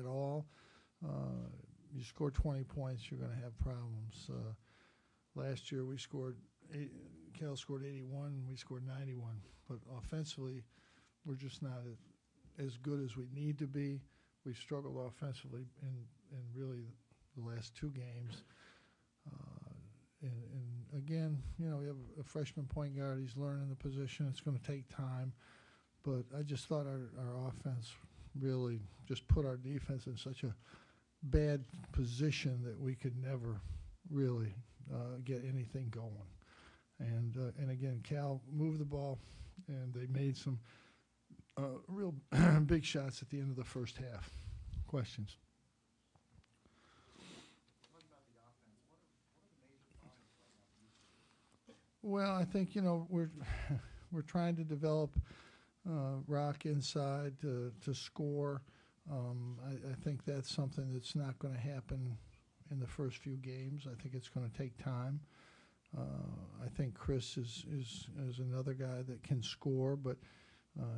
all. You score 20 points, you're going to have problems. Last year Cal scored 81, we scored 91. But offensively, we're just not as good as we need to be. We've struggled offensively in really the last two games. And again, you know, we have a freshman point guard. He's learning the position. It's going to take time. But I just thought our offense really just put our defense in such a bad position that we could never really get anything going. And again, Cal moved the ball, and they made some real big shots at the end of the first half. Questions? Well, I think, you know, we're trying to develop Rock inside to score. I think that's something that's not going to happen in the first few games. I think it's going to take time. I think Chris is another guy that can score, but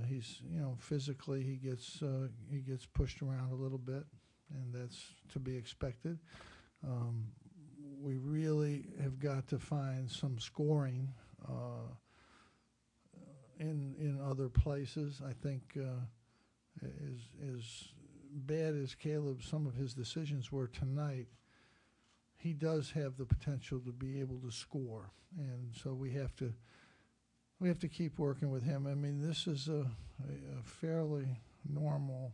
he's, you know, physically he gets pushed around a little bit, and that's to be expected. We really have got to find some scoring in other places. I think as bad as Caleb, some of his decisions were tonight, he does have the potential to be able to score, and so we have to keep working with him. I mean, this is a fairly normal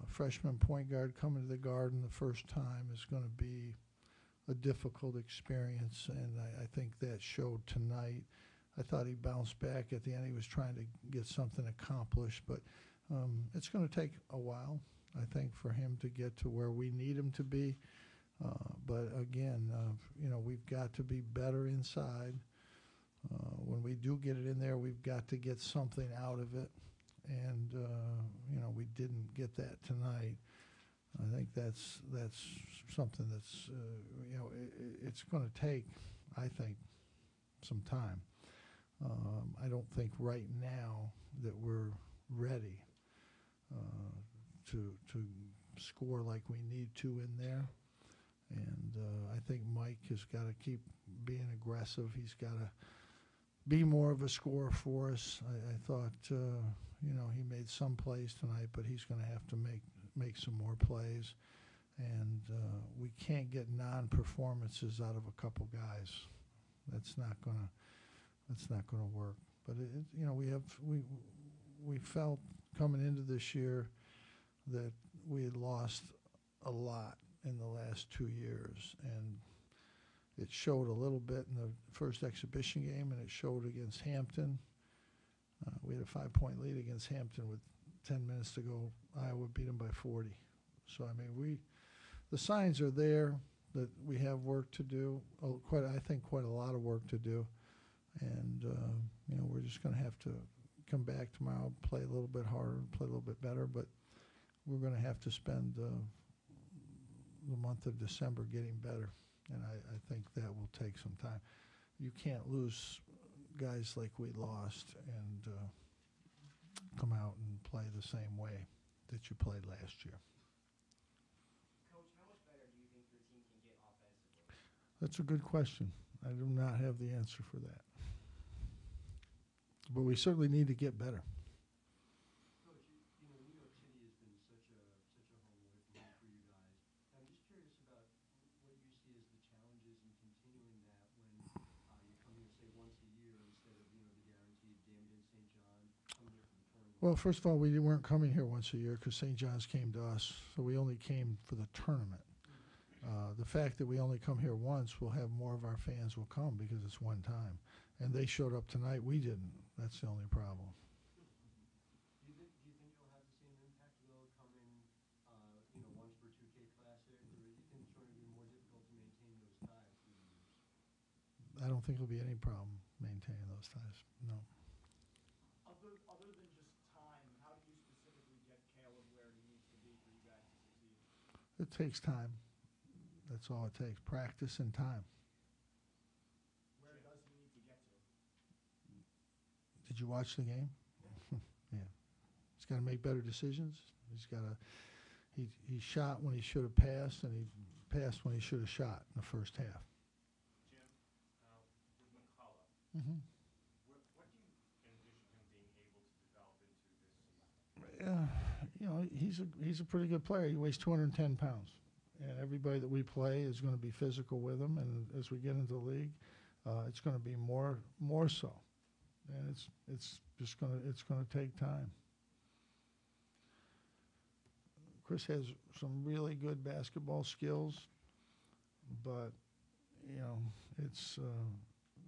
freshman point guard coming to the Garden the first time is going to be a difficult experience, and I think that showed tonight. I thought he bounced back at the end. He was trying to get something accomplished, but it's going to take a while, I think, for him to get to where we need him to be. But again, you know, we've got to be better inside. When we do get it in there, we've got to get something out of it, and you know, we didn't get that tonight. I think that's something that's you know, it's going to take, I think, some time. I don't think right now that we're ready to score like we need to in there. And I think Mike has got to keep being aggressive. He's got to be more of a scorer for us. I thought, you know, he made some plays tonight, but he's going to have to make some more plays. And we can't get non-performances out of a couple guys. That's not going to work. But you know, we felt coming into this year that we had lost a lot in the last 2 years, and it showed a little bit in the first exhibition game, and it showed against Hampton. We had a 5-point lead against Hampton with 10 minutes to go. Iowa beat them by 40. So I mean, the signs are there that we have work to do. I think quite a lot of work to do, and you know, we're just going to have to come back tomorrow, play a little bit harder, play a little bit better, but we're going to have to spend the month of December getting better, and I think that will take some time. You can't lose guys like we lost and come out and play the same way that you played last year. Coach, how much better do you think your team can get offensively? That's a good question. I do not have the answer for that. But we certainly need to get better. Coach, you know, New York City has been such a home away from home for you guys. I'm just curious about what you see as the challenges in continuing that when you come here, say, once a year instead of, you know, the guaranteed Damien and St. John coming here for the tournament. Well, first of all, we weren't coming here once a year because St. John's came to us, so we only came for the tournament. The fact that we only come here once will have more of our fans will come because it's one time. And they showed up tonight. We didn't. That's the only problem. Do you think you'll have the same impact, though, coming, you know, once for 2K Classic, or do you think it's going to be more difficult to maintain those ties through the years? I don't think there'll be any problem maintaining those ties. No. Other than just time, how do you specifically get Caleb where he needs to be for you guys to succeed? It takes time. That's all it takes. Practice and time. Where does he need to get to? Did you watch the game? Yeah. He's got to make better decisions. he shot when he should have passed, and he passed when he should have shot in the first half. Jim, with McCullough, Mm-hmm. what do you envision him being able to develop into this season? You know, he's a pretty good player. He weighs 210 pounds, and everybody that we play is going to be physical with him. And as we get into the league, it's going to be more so, and it's going to take time. Chris has some really good basketball skills, but you know, it's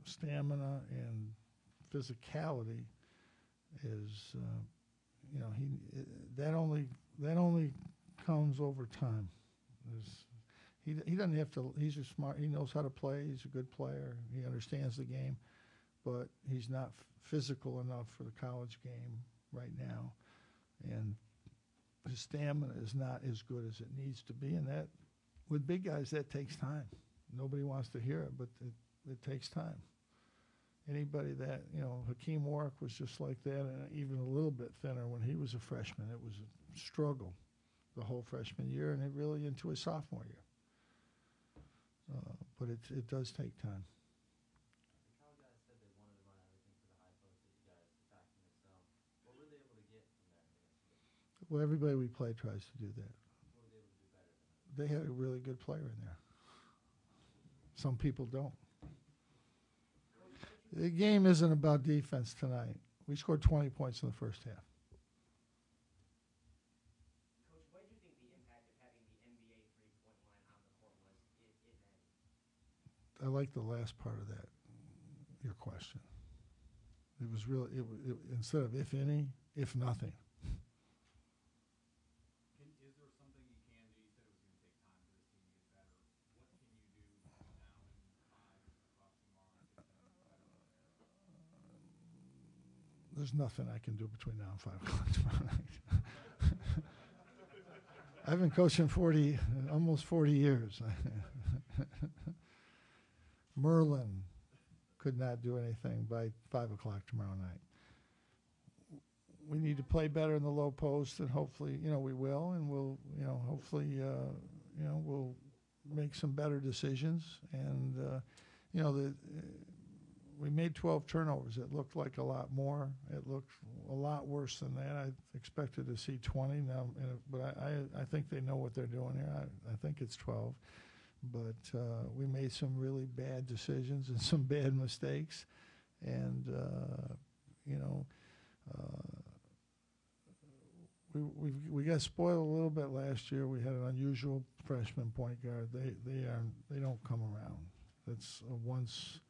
stamina and physicality is you know, that only comes over time. He doesn't have to. He's a smart. He knows how to play. He's a good player. He understands the game, but he's not physical enough for the college game right now, and his stamina is not as good as it needs to be. And that, with big guys, that takes time. Nobody wants to hear it, but it takes time. Anybody that, you know, Hakeem Warwick was just like that, and even a little bit thinner when he was a freshman. It was a struggle the whole freshman year, and it really into his sophomore year. But it does take time. The Cal guys said they wanted to run everything for the high post that you guys attacking the zone. What were they able to get from that against you? Well, everybody we play tries to do that. What were they able to do better than that? They had a really good player in there. Some people don't. The game isn't about defense tonight. We scored 20 points in the first half. Coach, what do you think the impact of having the NBA three-point line on the court was, if any? I like the last part of that, your question. It was really, instead of if any, if nothing. Is there something you can do? You said it was going to take time for this team to get better. What can you do between now and 5 o'clock tomorrow to get them better? There's nothing I can do between now and 5 o'clock tomorrow night. I've been coaching almost 40 years. Merlin could not do anything by 5 o'clock tomorrow night. We need to play better in the low post, and hopefully, you know, we will, and we'll, you know, hopefully, you know, we'll make some better decisions. And, you know, we made 12 turnovers. It looked like a lot more. It looked a lot worse than that. I expected to see 20 now, but I think they know what they're doing here. I think it's 12. But we made some really bad decisions and some bad mistakes. And, you know, we got spoiled a little bit last year. We had an unusual freshman point guard. They don't come around. That's a once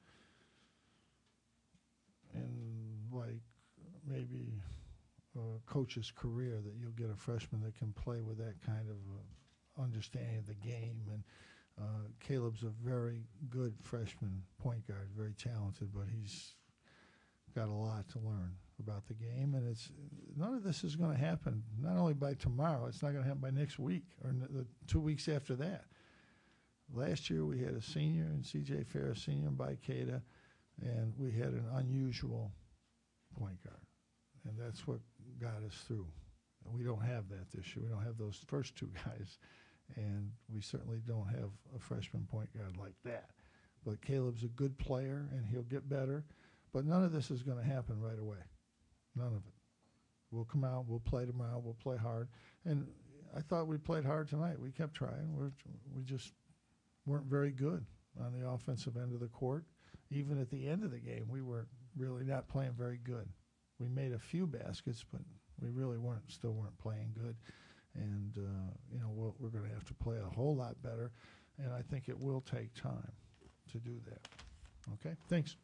in like maybe a coach's career that you'll get a freshman that can play with that kind of understanding of the game. And Caleb's a very good freshman point guard, very talented, but he's got a lot to learn about the game. And none of this is going to happen not only by tomorrow, it's not going to happen by next week or the 2 weeks after that. Last year we had a senior and C.J. Ferris, senior, and Baikeda, and we had an unusual point guard. And that's what got us through. And we don't have that this year. We don't have those first two guys. And we certainly don't have a freshman point guard like that. But Caleb's a good player, and he'll get better. But none of this is going to happen right away. None of it. We'll come out, we'll play tomorrow, we'll play hard. And I thought we played hard tonight. We kept trying. We just weren't very good on the offensive end of the court. Even at the end of the game, we were really not playing very good. We made a few baskets, but we really still weren't playing good. And, you know, we're going to have to play a whole lot better, and I think it will take time to do that. Okay? Thanks.